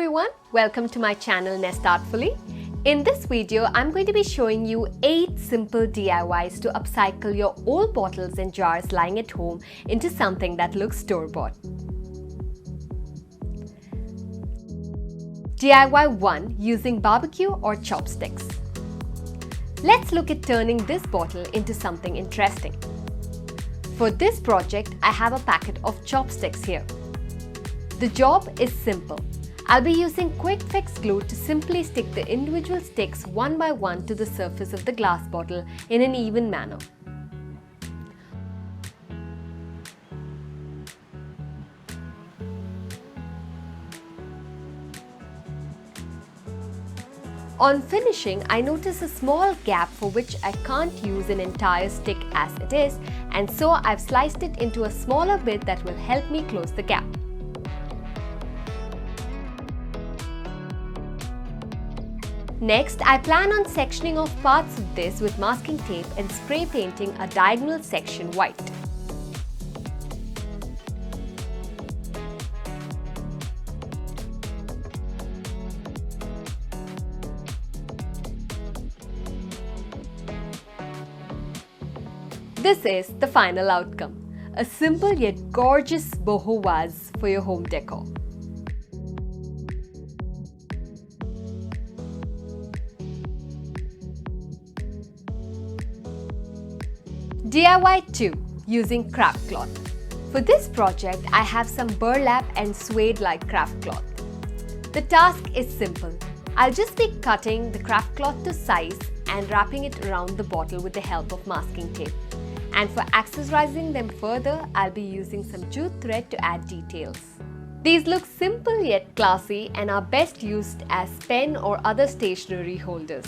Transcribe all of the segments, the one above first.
everyone, welcome to my channel Nest Artfully. In this video, I'm going to be showing you 8 simple DIYs to upcycle your old bottles and jars lying at home into something that looks store-bought. DIY 1. Using barbecue or chopsticks. Let's look at turning this bottle into something interesting. For this project, I have a packet of chopsticks here. The job is simple. I'll be using quick fix glue to simply stick the individual sticks one by one to the surface of the glass bottle in an even manner. On finishing, I notice a small gap for which I can't use an entire stick as it is, and so I've sliced it into a smaller bit that will help me close the gap. Next, I plan on sectioning off parts of this with masking tape and spray painting a diagonal section white. This is the final outcome, a simple yet gorgeous boho vase for your home decor. DIY 2. Using craft cloth. For this project, I have some burlap and suede-like craft cloth. The task is simple. I'll just be cutting the craft cloth to size and wrapping it around the bottle with the help of masking tape. And for accessorizing them further, I'll be using some jute thread to add details. These look simple yet classy and are best used as pen or other stationery holders.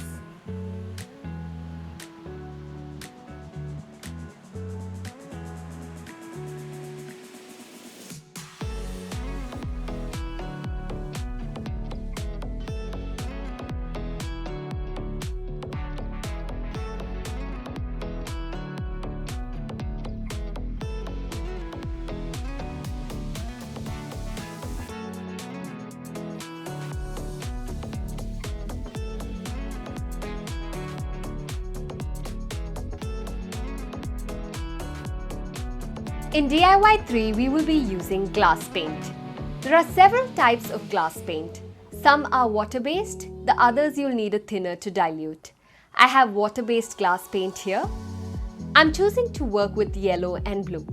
In DIY 3, we will be using glass paint. There are several types of glass paint. Some are water-based, the others you'll need a thinner to dilute. I have water-based glass paint here. I'm choosing to work with yellow and blue.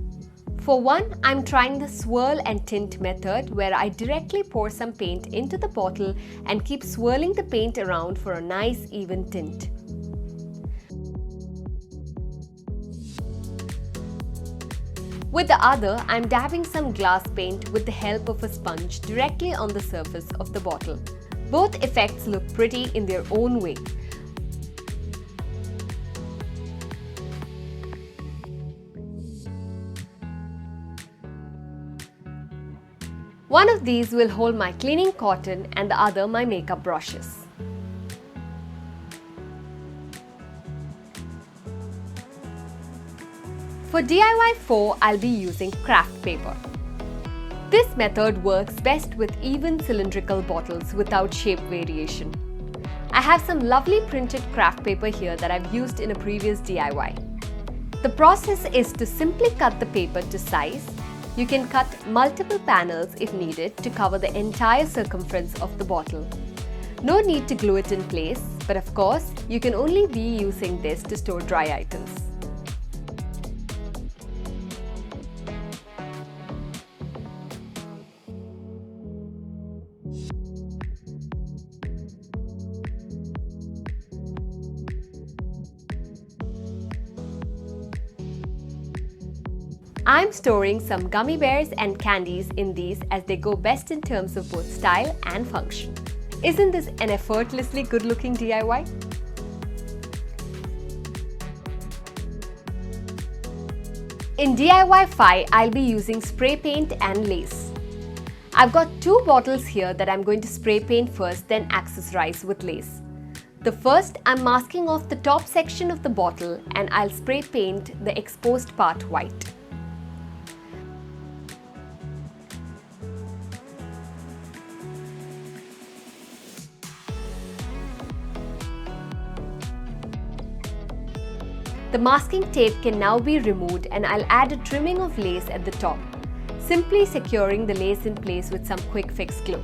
For one, I'm trying the swirl and tint method where I directly pour some paint into the bottle and keep swirling the paint around for a nice even tint. With the other, I'm dabbing some glass paint with the help of a sponge directly on the surface of the bottle. Both effects look pretty in their own way. One of these will hold my cleaning cotton and the other my makeup brushes. For DIY 4, I'll be using craft paper. This method works best with even cylindrical bottles without shape variation. I have some lovely printed craft paper here that I've used in a previous DIY. The process is to simply cut the paper to size. You can cut multiple panels if needed to cover the entire circumference of the bottle. No need to glue it in place, but of course, you can only be using this to store dry items. I'm storing some gummy bears and candies in these as they go best in terms of both style and function. Isn't this an effortlessly good-looking DIY? In DIY 5, I'll be using spray paint and lace. I've got 2 bottles here that I'm going to spray paint first, then accessorize with lace. The first, I'm masking off the top section of the bottle and I'll spray paint the exposed part white. The masking tape can now be removed and I'll add a trimming of lace at the top, simply securing the lace in place with some quick fix glue.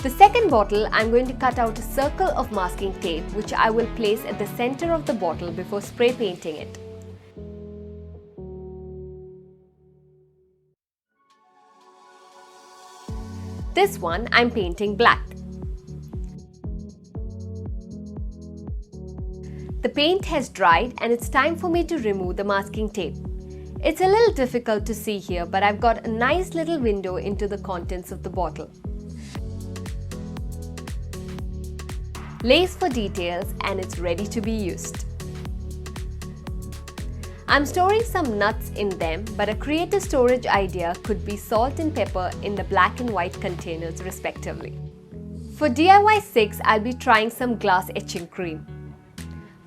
The second bottle, I'm going to cut out a circle of masking tape which I will place at the center of the bottle before spray painting it. This one I'm painting black. The paint has dried and it's time for me to remove the masking tape. It's a little difficult to see here, but I've got a nice little window into the contents of the bottle. Lace for details, and it's ready to be used. I'm storing some nuts in them, but a creative storage idea could be salt and pepper in the black and white containers respectively. For DIY 6, I'll be trying some glass etching cream.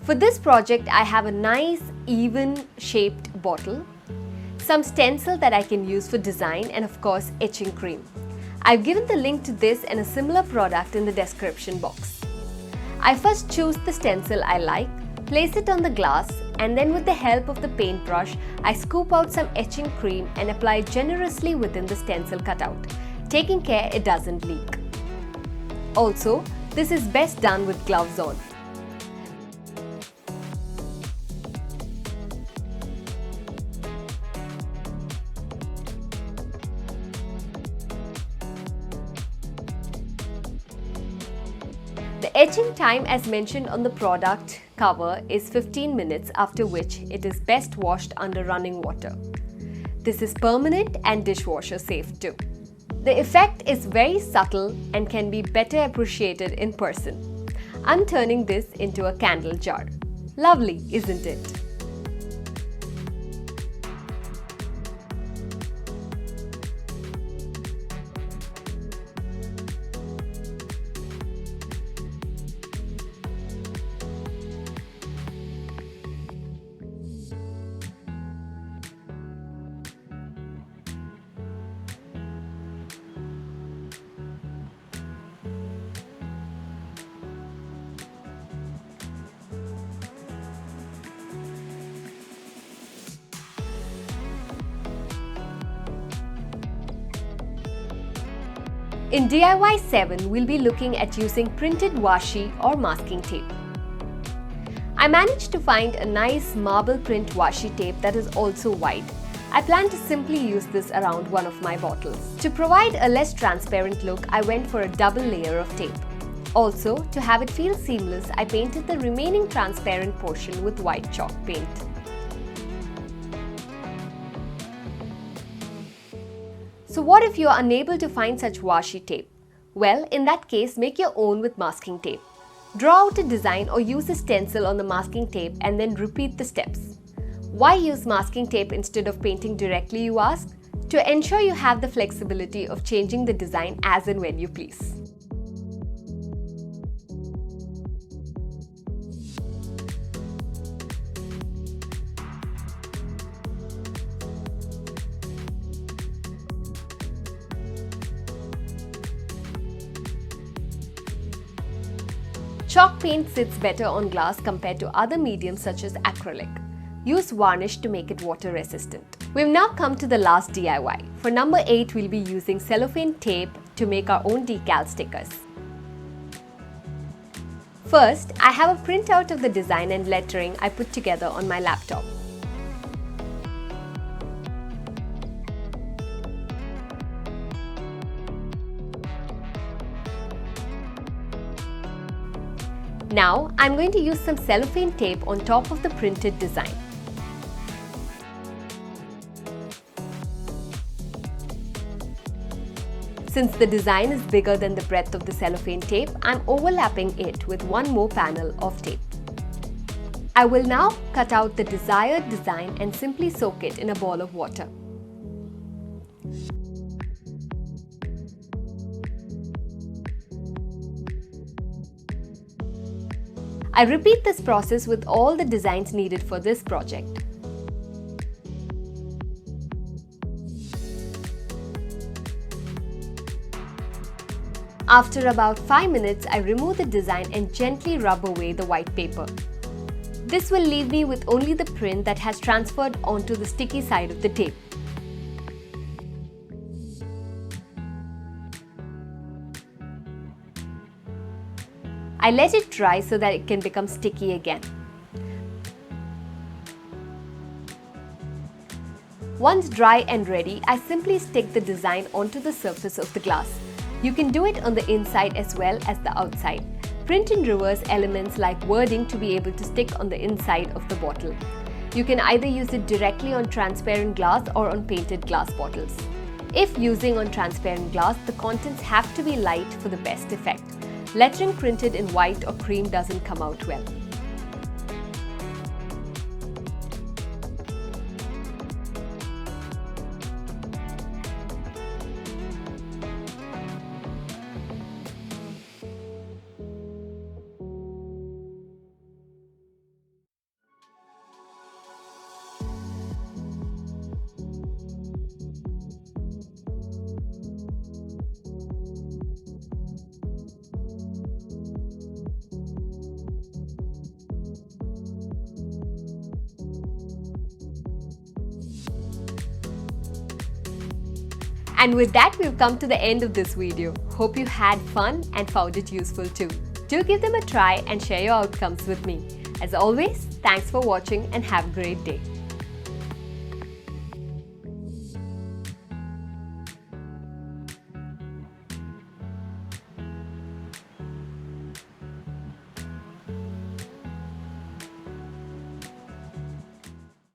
For this project, I have a nice even shaped bottle, some stencil that I can use for design, and of course etching cream. I've given the link to this and a similar product in the description box. I first choose the stencil I like, place it on the glass, and then with the help of the paintbrush, I scoop out some etching cream and apply generously within the stencil cutout, taking care it doesn't leak. Also, this is best done with gloves on. The etching time as mentioned on the product cover is 15 minutes, after which it is best washed under running water. This is permanent and dishwasher safe too. The effect is very subtle and can be better appreciated in person. I'm turning this into a candle jar. Lovely, isn't it? In DIY 7, we'll be looking at using printed washi or masking tape. I managed to find a nice marble print washi tape that is also white. I plan to simply use this around one of my bottles. To provide a less transparent look, I went for a double layer of tape. Also, to have it feel seamless, I painted the remaining transparent portion with white chalk paint. So what if you are unable to find such washi tape? Well, in that case, make your own with masking tape. Draw out a design or use a stencil on the masking tape and then repeat the steps. Why use masking tape instead of painting directly, you ask? To ensure you have the flexibility of changing the design as and when you please. Chalk paint sits better on glass compared to other mediums such as acrylic. Use varnish to make it water resistant. We've now come to the last DIY. For number 8, we'll be using cellophane tape to make our own decal stickers. First, I have a printout of the design and lettering I put together on my laptop. Now, I'm going to use some cellophane tape on top of the printed design. Since the design is bigger than the breadth of the cellophane tape, I'm overlapping it with one more panel of tape. I will now cut out the desired design and simply soak it in a ball of water. I repeat this process with all the designs needed for this project. After about 5 minutes, I remove the design and gently rub away the white paper. This will leave me with only the print that has transferred onto the sticky side of the tape. I let it dry so that it can become sticky again. Once dry and ready, I simply stick the design onto the surface of the glass. You can do it on the inside as well as the outside. Print in reverse elements like wording to be able to stick on the inside of the bottle. You can either use it directly on transparent glass or on painted glass bottles. If using on transparent glass, the contents have to be light for the best effect. Lettering printed in white or cream doesn't come out well. And with that, we've come to the end of this video. Hope you had fun and found it useful too. Do give them a try and share your outcomes with me. As always, thanks for watching and have a great day.